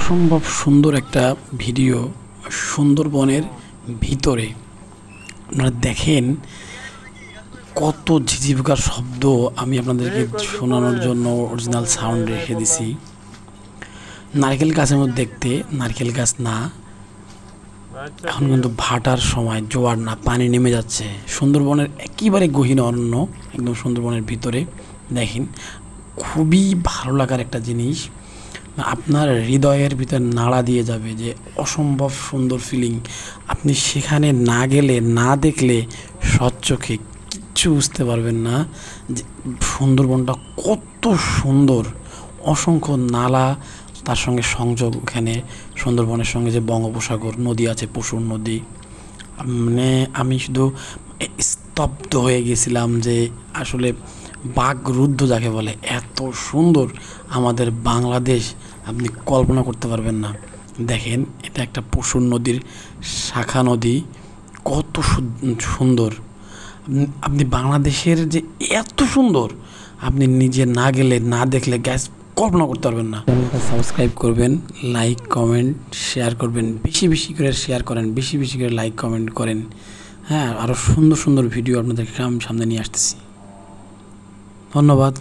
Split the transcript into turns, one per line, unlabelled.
অসম্ভব সুন্দর একটা ভিডিও সুন্দরবনের ভিতরে। আপনারা দেখেন কত ঝিঝিপোকার শব্দ আমি আপনাদেরকে শোনানোর জন্য অরিজিনাল সাউন্ড রেখে দিছি। নারকেল গাছের মধ্যে দেখতে নারকেল গাছ না, এখন কিন্তু ভাটার সময়, জোয়ার না, পানি নেমে যাচ্ছে। সুন্দরবনের একেবারে গহীন অরণ্য, একদম সুন্দরবনের ভিতরে। দেখেন খুবই ভালো লাগার একটা জিনিস, আপনার হৃদয়ের ভিতর নাড়া দিয়ে যাবে যে অসম্ভব সুন্দর ফিলিং। আপনি সেখানে না গেলে, না দেখলে স্বচক্ষে কিচ্ছু বুঝতে পারবেন না যে সুন্দরবনটা কত সুন্দর। অসংখ্য নালা, তার সঙ্গে সংযোগ এখানে সুন্দরবনের সঙ্গে যে বঙ্গোপসাগর নদী আছে, পশুর নদী। মানে আমি শুধু স্তব্ধ হয়ে গেছিলাম যে আসলে বাকরুদ্ধ যাকে বলে, এত সুন্দর আমাদের বাংলাদেশ আপনি কল্পনা করতে পারবেন না। দেখেন এটা একটা পশুর নদীর শাখা নদী, কত সুন্দর। আপনি বাংলাদেশের যে এত সুন্দর, আপনি নিজে না গেলে, না দেখলে গ্যাস কল্পনা করতে পারবেন না। চ্যানেলটা সাবস্ক্রাইব করবেন, লাইক কমেন্ট শেয়ার করবেন, বেশি বেশি করে শেয়ার করেন, বেশি বেশি করে লাইক কমেন্ট করেন। হ্যাঁ, আরও সুন্দর সুন্দর ভিডিও আপনাদের সামনে নিয়ে আসতেছি। ধন্যবাদ।